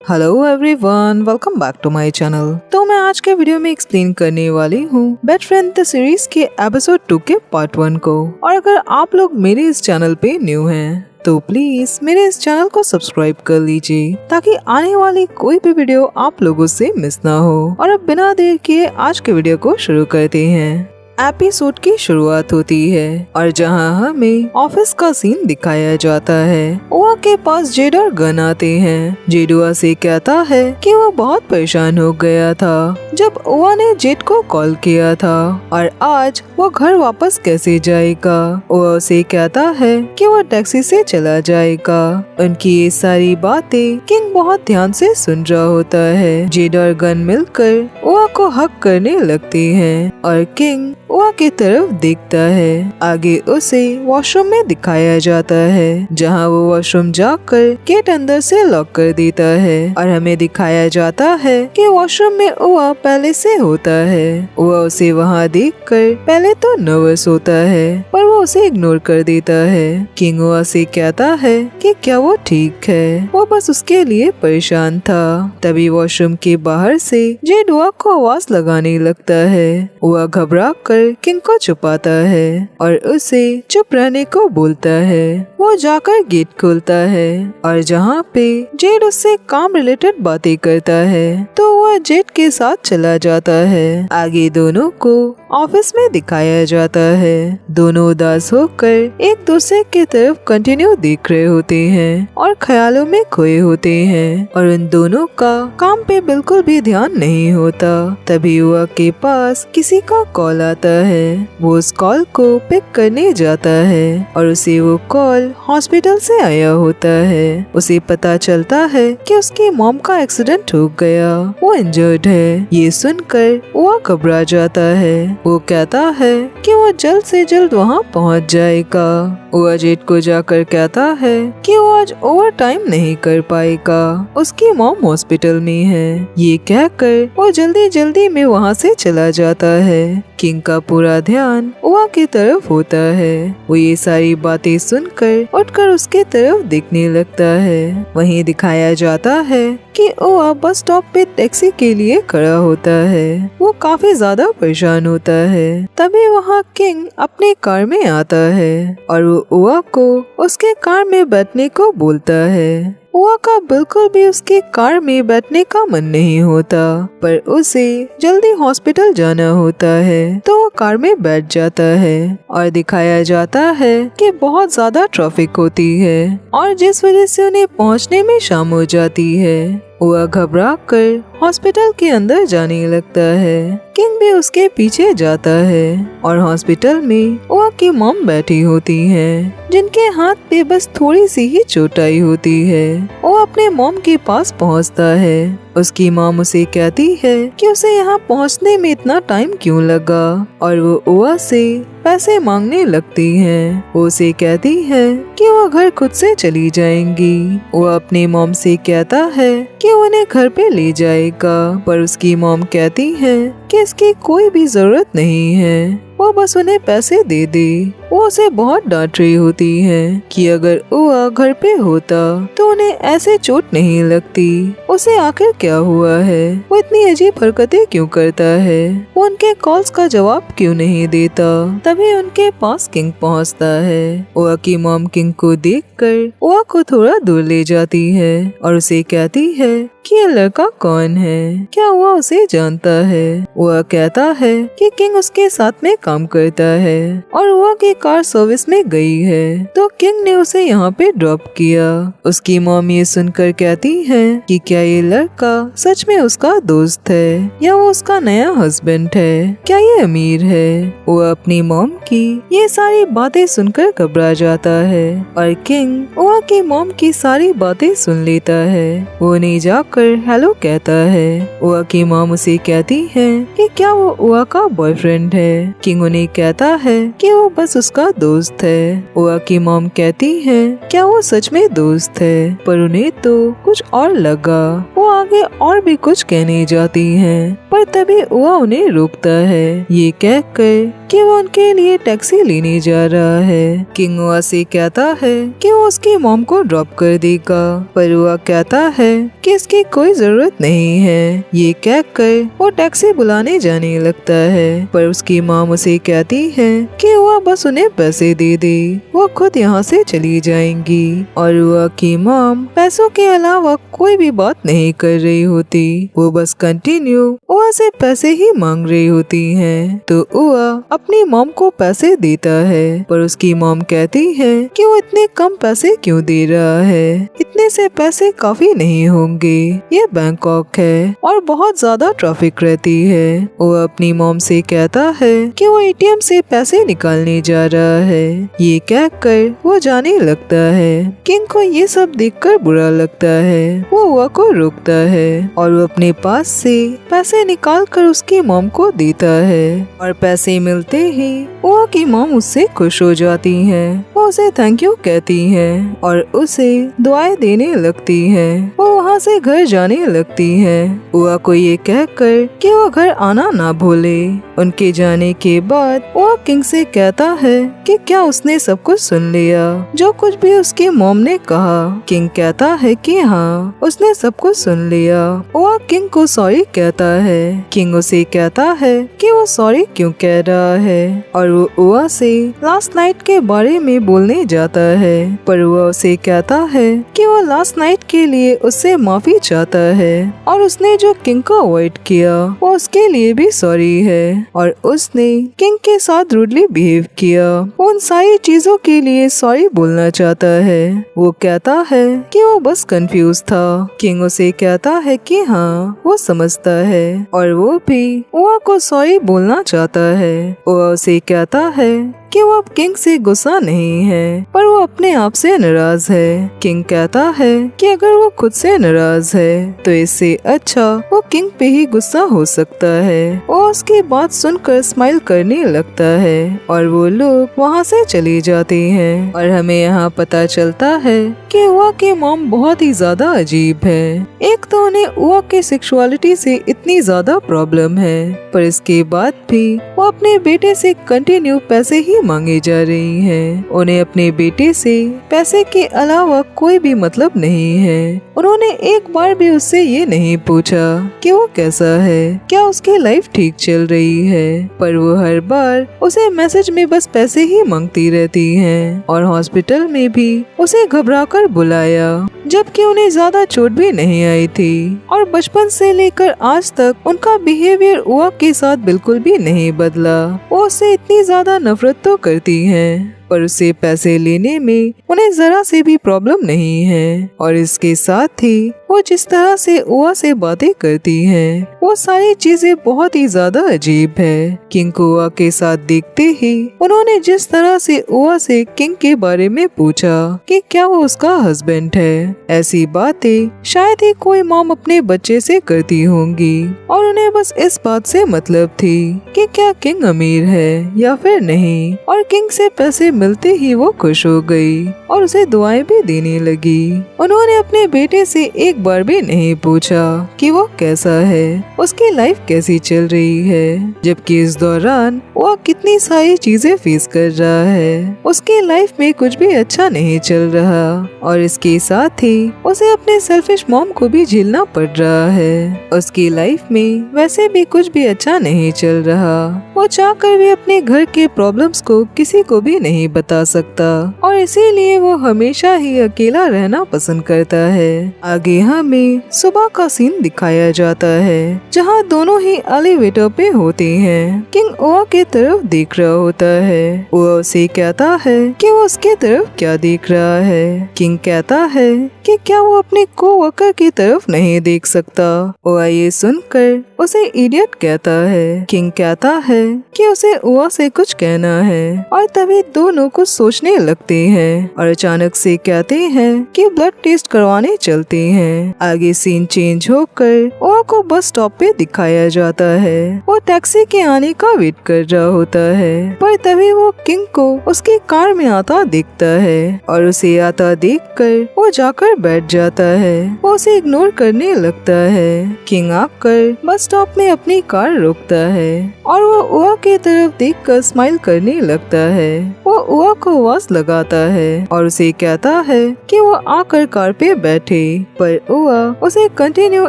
Hello everyone, welcome back to my channel. तो मैं आज के वीडियो में एक्सप्लेन करने वाली हूँ बेस्ट फ्रेंड द सीरीज के एपिसोड 2 के पार्ट 1 को। और अगर आप लोग मेरे इस चैनल पे न्यू हैं तो प्लीज मेरे इस चैनल को सब्सक्राइब कर लीजिए ताकि आने वाली कोई भी वीडियो आप लोगों से मिस ना हो। और अब बिना देर किए आज के वीडियो को शुरू करते हैं। एपिसोड की शुरुआत होती है और जहां हमें ऑफिस का सीन दिखाया जाता है। ओआ के पास जेड और गन आते हैं। जेड ओआ से कहता है कि वो बहुत परेशान हो गया था जब ओआ ने जेड को कॉल किया था और आज वो घर वापस कैसे जाएगा। ओआ उसे कहता है कि वो टैक्सी से चला जाएगा। उनकी ये सारी बातें किंग बहुत ध्यान से सुन रहा होता है। जेड और गन मिलकर ओआ को हक करने लगती हैं और किंग ओआ की तरफ देखता है। आगे उसे वॉशरूम में दिखाया जाता है जहां वो वॉशरूम जाकर गेट अंदर से लॉक कर देता है और हमें दिखाया जाता है कि वॉशरूम में ओआ पहले से होता है। ओआ उसे वहां देखकर पहले तो नर्वस होता है पर वो उसे इग्नोर कर देता है। किंग ओआ से कहता है कि क्या वो ठीक है, वो बस उसके लिए परेशान था। तभी वॉशरूम के बाहर से जेड ओआ को आवाज लगाने लगता है। ओआ घबरा कर किंग को छुपाता है और उसे चुप रहने को बोलता है। वो जाकर गेट खोलता है और जहाँ पे जेड उससे काम रिलेटेड बातें करता है तो वह जेड के साथ चला जाता है। आगे दोनों को ऑफिस में दिखाया जाता है। दोनों उदास होकर एक दूसरे की तरफ कंटिन्यू देख रहे होते हैं और ख्यालों में खोए होते हैं और उन दोनों का काम पे बिल्कुल भी ध्यान नहीं होता। तभी हुआ के पास किसी का कॉल आता है। वो उस कॉल को पिक करने जाता है और उसे वो कॉल हॉस्पिटल से आया होता है। उसे पता चलता है कि उसकी मॉम का एक्सीडेंट हो गया, वो इंजर्ड है। ये सुनकर वो घबरा जाता है। वो कहता है कि वो जल्द से जल्द वहाँ पहुँच जाएगा। वो जेड को जाकर कहता है कि वो आज ओवर टाइम नहीं कर पाएगा, उसकी मॉम हॉस्पिटल में है। ये कहकर वो जल्दी जल्दी में वहाँ से चला जाता है। किंग का पूरा ध्यान ओआ की तरफ होता है। वो ये सारी बातें सुनकर उठकर उसके तरफ देखने लगता है। वहीं दिखाया जाता है कि ओआ बस स्टॉप पे टैक्सी के लिए खड़ा होता है। वो काफी ज्यादा परेशान होता है। तभी वहाँ किंग अपने कार में आता है और वो ओआ को उसके कार में बैठने को बोलता है। ओआ का बिल्कुल भी उसके कार में बैठने का मन नहीं होता पर उसे जल्दी हॉस्पिटल जाना होता है तो वो कार में बैठ जाता है और दिखाया जाता है कि बहुत ज्यादा ट्रैफिक होती है और जिस वजह से उन्हें पहुंचने में शाम हो जाती है। ओआ घबरा कर हॉस्पिटल के अंदर जाने लगता है। किंग भी उसके पीछे जाता है और हॉस्पिटल में ओआ की मॉम बैठी होती हैं जिनके हाथ पे बस थोड़ी सी ही चोट आई होती है। वो अपने मॉम के पास पहुंचता है। उसकी मॉम उसे कहती है कि उसे यहाँ पहुँचने में इतना टाइम क्यों लगा और वो ओआ से पैसे मांगने लगती हैं। वो उसे कहती है कि वो घर खुद से चली जाएंगी। वो अपने मॉम से कहता है कि उन्हें घर पे ले जाएगा पर उसकी मॉम कहती है कि इसकी कोई भी जरूरत नहीं है, वो बस उन्हें पैसे दे दे। वो उसे बहुत डांट रही होती है कि अगर ओआ घर पे होता तो उन्हें ऐसे चोट नहीं लगती। उसे आखिर क्या हुआ है, वो इतनी अजीब हरकतें क्यों करता है, वो उनके कॉल्स का जवाब क्यों नहीं देता। तभी उनके पास किंग पहुंचता है। ओआ की मॉम किंग को देखकर ओआ को थोड़ा दूर ले जाती है और उसे कहती है कि ये लड़का कौन है, क्या ओआ उसे जानता है। ओआ कहता है कि किंग उसके साथ में काम करता है और ओआ की कार सर्विस में गई है तो किंग ने उसे यहाँ पे ड्रॉप किया। उसकी मॉम ये सुनकर कहती है कि क्या ये लड़का सच में उसका दोस्त है या वो उसका नया हस्बैंड है, क्या ये अमीर है। वो अपनी मॉम की ये सारी बातें सुनकर घबरा जाता है और किंग ओआ की मॉम की सारी बातें सुन लेता है। वो नहीं जाकर हेलो कहता है। ओआ की मॉम उसे कहती है कि क्या वो ओआ का बॉयफ्रेंड है। किंग उन्हें कहता है कि वो बस उसका दोस्त है। ओआ की मॉम कहती है क्या वो सच में दोस्त है पर उन्हें तो कुछ और लगा। वो आगे और भी कुछ कहने जाती हैं पर तभी ओआ उन्हें रोकता है। ये कहकर कि वो उनके लिए टैक्सी लेने जा रहा है। किंग उआ से कहता है कि वो उसकी मॉम को ड्रॉप कर देगा, पर उआ कहता है कि इसकी कोई जरूरत नहीं है। ये कहकर वो टैक्सी बुलाने जाने लगता है, पर उसकी मॉम उसे कहती है कि उआ बस उन्हें पैसे दे दे, वो खुद यहाँ से चली जाएंगी। और उआ की मॉम पैसों के अलावा कोई भी बात नहीं कर रही होती, वो बस कंटिन्यू उआ से पैसे ही मांग रही होती हैं। तो उआ अपनी मॉम को पैसे देता है, पर उसकी मॉम कहती है कि वो इतने कम पैसे क्यों दे रहा है, इतने से पैसे काफी नहीं होंगे, ये बैंकॉक है और बहुत ज्यादा ट्रैफिक रहती है। वो अपनी मॉम से कहता है कि वो एटीएम से पैसे निकालने जा रहा है। ये कहकर वो जाने लगता है। किंग को ये सब देखकर बुरा लगता है, वो उआ को रोकता है और वो अपने पास से पैसे निकाल कर उसकी मॉम को देता है। और पैसे मिलते ही उआ की मॉम उससे खुश हो जाती है, वो उसे थैंक यू कहती है और उसे दुआएं देने लगती है। वो वहाँ से घर जाने लगती है, उआ को ये कहकर कि वो घर आना ना भूले। उनके जाने के बाद उआ किंग से कहता है कि क्या उसने सब कुछ सुन लिया, जो कुछ भी उसकी मॉम ने कहा। किंग कहता है कि हाँ, उसने सब कुछ सुन लिया। उआ किंग को सॉरी कहता है। किंग उसे कहता है कि वो सॉरी क्यों कह रहा है और वो उआ से लास्ट नाइट के बारे में बोलने जाता है, पर उआ उसे कहता है कि वो लास्ट नाइट के लिए उससे माफी चाहता है और उसने जो किंग को अवॉइड किया वो उसके लिए भी सॉरी है और उसने किंग के साथ रूडली बिहेव किया, उन सारी चीजों के लिए सॉरी बोलना चाहता है। वो कहता है कि वो बस कंफ्यूज था। किंग उसे कहता है कि हाँ, वो समझता है और वो भी उआ को सॉरी बोलना चाहता है। उआ उसे कहता है कि वो अब किंग से गुस्सा नहीं है, पर वो अपने आप से नाराज है। किंग कहता है कि अगर वो खुद से नाराज है तो इससे अच्छा वो किंग पे ही गुस्सा हो सकता है। वो उसकी बात सुनकर स्माइल करने लगता है और वो लोग वहाँ से चले जाते हैं। और हमें यहाँ पता चलता है कि उआ के मॉम बहुत ही ज्यादा अजीब है। एक तो उन्हें उआ के सेक्सुअलिटी से इतनी ज्यादा प्रॉब्लम है, पर इसके बाद भी वो अपने बेटे से कंटिन्यू पैसे ही मांगे जा रही हैं। उन्हें अपने बेटे से पैसे के अलावा कोई भी मतलब नहीं है। उन्होंने एक बार भी उससे ये नहीं पूछा कि वो कैसा है, क्या उसकी लाइफ ठीक चल रही है, पर वो हर बार उसे मैसेज में बस पैसे ही मांगती रहती हैं। और हॉस्पिटल में भी उसे घबराकर बुलाया, जबकि उन्हें ज्यादा चोट भी नहीं आई थी। और बचपन से लेकर आज तक उनका बिहेवियर उआ के साथ बिल्कुल भी नहीं बदला। वो उससे इतनी ज्यादा नफरत तो करती हैं, पर उसे पैसे लेने में उन्हें जरा से भी प्रॉब्लम नहीं है। और इसके साथ ही वो जिस तरह से उआ से बातें करती हैं, वो सारी चीजें बहुत ही ज्यादा अजीब है। किंग को उआ के साथ देखते ही उन्होंने जिस तरह से उआ से किंग के बारे में पूछा कि क्या वो उसका हस्बैंड है, ऐसी बातें शायद ही कोई मॉम अपने बच्चे से करती होंगी। और उन्हें बस इस बात से मतलब थी कि क्या किंग अमीर है या फिर नहीं। और किंग से पैसे मिलते ही वो खुश हो गई और उसे दुआएं भी देने लगी। उन्होंने अपने बेटे से एक बार भी नहीं पूछा कि वो कैसा है, उसकी लाइफ कैसी चल रही है, जबकि इस दौरान वो कितनी सारी चीजें फेस कर रहा है। उसकी लाइफ में कुछ भी अच्छा नहीं चल रहा और इसके साथ ही उसे अपने सेल्फिश मॉम को भी झेलना पड़ रहा है। उसकी लाइफ में वैसे भी कुछ भी अच्छा नहीं चल रहा। वो चाहकर भी अपने घर के प्रॉब्लम्स को किसी को भी नहीं बता सकता और इसीलिए वो हमेशा ही अकेला रहना पसंद करता है। आगे हमें सुबह का सीन दिखाया जाता है, जहाँ दोनों ही एलिवेटर पे होते हैं। किंग उआ के तरफ देख रहा होता है। उआ उसे कहता है कि वो उसके तरफ क्या देख रहा है। किंग कहता है कि क्या वो अपने कोवर्कर की तरफ नहीं देख सकता। उआ ये सुनकर उसे इडियट कहता है। किंग कहता है कि उसे उआ से कुछ कहना है और तभी दो दोनों कुछ सोचने लगते हैं और अचानक से कहते हैं कि ब्लड टेस्ट करवाने चलते हैं। आगे सीन चेंज होकर ओआ को बस स्टॉप पे दिखाया जाता है। वो टैक्सी के आने का वेट कर रहा होता है, पर तभी वो किंग को उसकी कार में आता दिखता है और उसे आता देखकर वो जाकर बैठ जाता है। वो उसे इग्नोर करने लगता है। किंग आकर बस स्टॉप में अपनी कार रोकता है और वो ओआ की तरफ देखकर स्माइल करने लगता है। वो ओआ को आवाज लगाता है और उसे कहता है कि वो आकर कार पे बैठे, पर ओआ उसे कंटिन्यू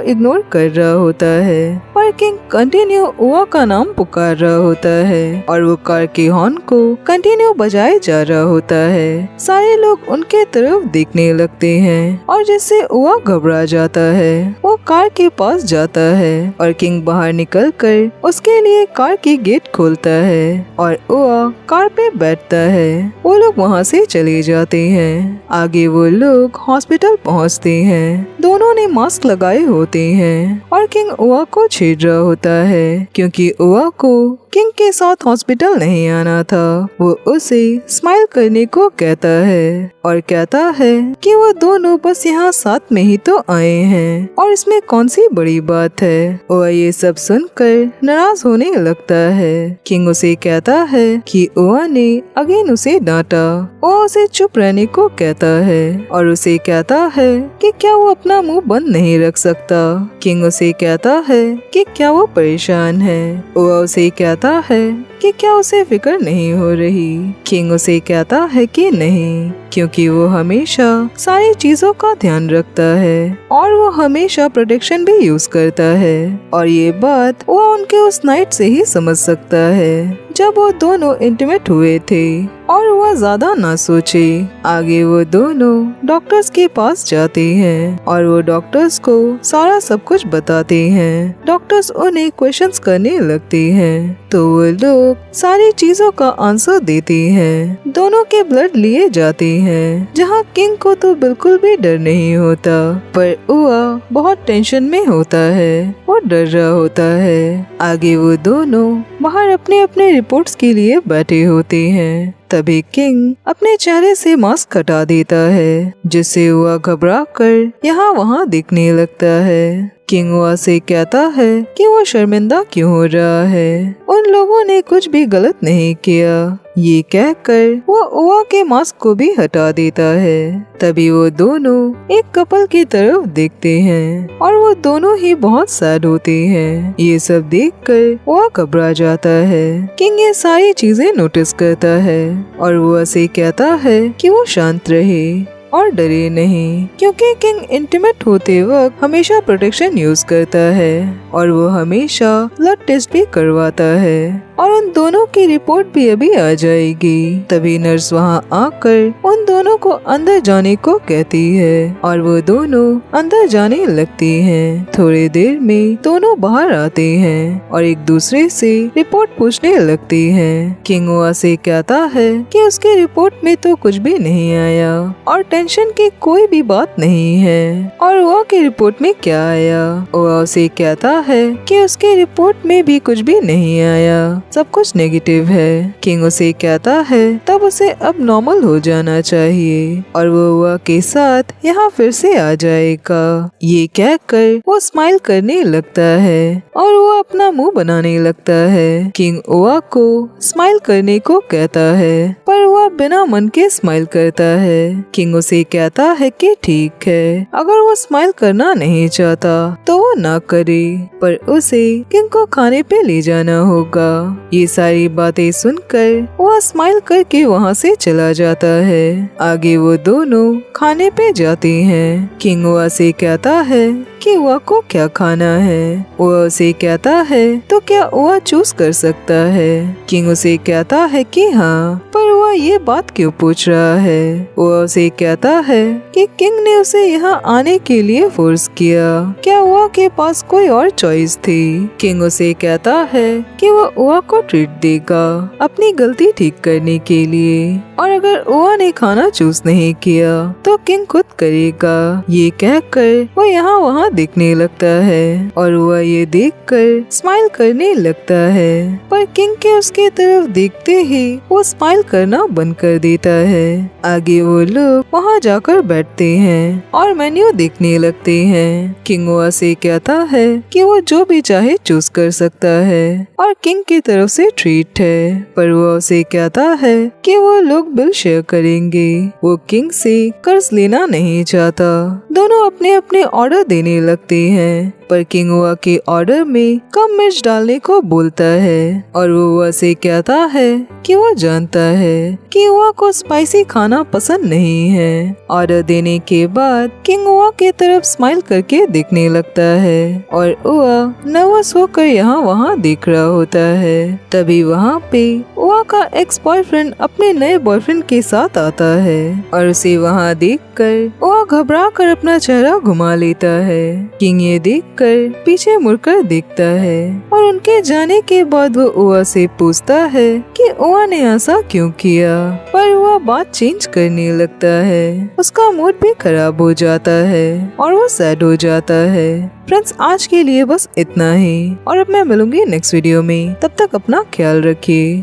इग्नोर कर रहा होता है। पर किंग कंटिन्यू ओआ का नाम पुकार रहा होता है और वो कार के हॉर्न को कंटिन्यू बजाए जा रहा होता है। सारे लोग उनके तरफ देखने लगते हैं और जिससे ओआ घबरा जाता है। वो कार के पास जाता है और किंग बाहर निकलकर उसके लिए कार की गेट खोलता है और ओआ कार पे बैठता है। वो लोग वहाँ से चले जाते हैं। आगे वो लोग हॉस्पिटल पहुँचते हैं। दोनों ने मास्क लगाए होते हैं और किंग ओआ को छेड़ रहा होता है क्योंकि ओआ को किंग के साथ हॉस्पिटल नहीं आना था। वो उसे स्माइल करने को कहता है और कहता है कि वो दोनों बस यहाँ साथ में ही तो आए हैं और इसमें कौन सी बड़ी बात है। ओआ ये सब सुनकर नाराज होने लगता है। किंग उसे कहता है कि ओआ ने अगेन उसे डांटा। ओआ उसे चुप रहने को कहता है और उसे कहता है कि क्या वो अपना मुंह बंद नहीं रख सकता। किंग उसे कहता है कि क्या वो परेशान है। ओआ उसे कहता है कि क्या उसे फिक्र नहीं हो रही। किंग उसे कहता है कि नहीं, क्योंकि वो हमेशा सारी चीजों का ध्यान रखता है और वो हमेशा प्रोटेक्शन भी यूज करता है और ये बात वो उनके उस नाइट से ही समझ सकता है जब वो दोनों इंटीमेट हुए थे। और वह ज्यादा ना सोचे। आगे वो दोनों डॉक्टर्स के पास जाते हैं और वो डॉक्टर्स को सारा सब कुछ बताते हैं। डॉक्टर्स उन्हें क्वेश्चंस करने लगते हैं तो वो लोग सारी चीजों का आंसर देते हैं। दोनों के ब्लड लिए जाते हैं जहाँ किंग को तो बिल्कुल भी डर नहीं होता, पर ओआ बहुत टेंशन में होता है। वो डर रहा होता है। आगे वो दोनों बाहर अपने अपने रिपोर्ट्स के लिए बैठे होते हैं। तभी किंग अपने चेहरे से मास्क हटा देता है जिससे वह घबरा कर यहाँ वहाँ दिखने लगता है। किंग ओआ से कहता है कि वो शर्मिंदा क्यों हो रहा है, उन लोगों ने कुछ भी गलत नहीं किया। ये कहकर वो ओआ के मास्क को भी हटा देता है। तभी वो दोनों एक कपल की तरफ देखते हैं और वो दोनों ही बहुत सैड होते हैं। ये सब देखकर ओआ घबरा जाता है। किंग ये सारी चीजें नोटिस करता है और वो उसे कहता है कि वो शांत रहे और डरे नहीं, क्योंकि किंग इंटीमेट होते वक्त हमेशा प्रोटेक्शन यूज करता है और वो हमेशा ब्लड टेस्ट भी करवाता है और उन दोनों की रिपोर्ट भी अभी आ जाएगी। तभी नर्स वहाँ आकर उन दोनों को अंदर जाने को कहती है और वो दोनों अंदर जाने लगती हैं। थोड़ी देर में दोनों बाहर आते हैं और एक दूसरे से रिपोर्ट पूछने लगती हैं। किंग ओआ से कहता है कि उसकी रिपोर्ट में तो कुछ भी नहीं आया और टेंशन की कोई भी बात नहीं है। और ओआ की रिपोर्ट में क्या आया? ओआ उसे कहता है कि उसकी रिपोर्ट में भी कुछ भी नहीं आया, सब कुछ नेगेटिव है। किंग उसे कहता है तब उसे अब नॉर्मल हो जाना चाहिए और वो ओआ के साथ यहाँ फिर से आ जाएगा। ये कहकर वो स्माइल करने लगता है और वो अपना मुंह बनाने लगता है। किंग ओआ को स्माइल करने को कहता है पर वह बिना मन के स्माइल करता है। किंग उसे कहता है कि ठीक है, अगर वो स्माइल करना नहीं चाहता तो वो ना करे, पर उसे किंग को खाने पे ले जाना होगा। ये सारी बातें सुनकर वह स्माइल करके वहाँ से चला जाता है। आगे वो दोनों खाने पे जाते हैं। किंग ओआ से कहता है कि ओआ को क्या खाना है। ओआ उसे कहता है तो क्या ओआ चूज कर सकता है। किंग उसे कहता है कि हाँ, पर ओआ ये बात क्यों पूछ रहा है। ओआ उसे कहता है कि किंग ने उसे यहाँ आने के लिए फोर्स किया, क्या ओआ के पास कोई और चॉइस थी। किंग उसे कहता है कि वो ओआ को ट्रीट देगा अपनी गलती ठीक करने के लिए और अगर ओआ ने खाना चूज नहीं किया तो किंग खुद करेगा। ये कहकर वो यहाँ वहाँ देखने लगता है और ओआ ये देखकर स्माइल करने लगता है, पर किंग के उसके तरफ देखते ही वो स्माइल करना बंद कर देता है। आगे वो लोग वहाँ जाकर बैठते हैं और मेन्यू देखने लगते हैं। किंग ओआ से कहता है कि वो जो भी चाहे चूज कर सकता है और किंग की तरफ से ट्रीट है, पर वो उसे कहता है कि वो लोग बिल शेयर करेंगे। वो किंग से कर्ज लेना नहीं चाहता। दोनों अपने अपने ऑर्डर देने लगते हैं, पर किंग ओआ के ऑर्डर में कम मिर्च डालने को बोलता है और वो ओआ से कहता है कि वो जानता है कि ओआ को स्पाइसी खाना पसंद नहीं है। ऑर्डर देने के बाद किंग ओआ के तरफ स्माइल करके देखने लगता है और ओआ नर्वस होकर यहाँ वहाँ देख रहा होता है। तभी वहाँ पे ओआ का एक्स बॉयफ्रेंड अपने नए बॉयफ्रेंड के साथ आता है और उसे वहाँ देखकर ओआ घबरा कर अपना चेहरा घुमा लेता है। किंग ये देखकर पीछे मुड़कर देखता है और उनके जाने के बाद वो ओआ से पूछता है कि ओआ ने ऐसा क्यों किया, पर ओआ बात चेंज करने लगता है। उसका मूड भी खराब हो जाता है और वो सैड हो जाता है। फ्रेंड्स, आज के लिए बस इतना ही और अब मैं मिलूंगी नेक्स्ट वीडियो में। तब तक अपना ख्याल रखिए।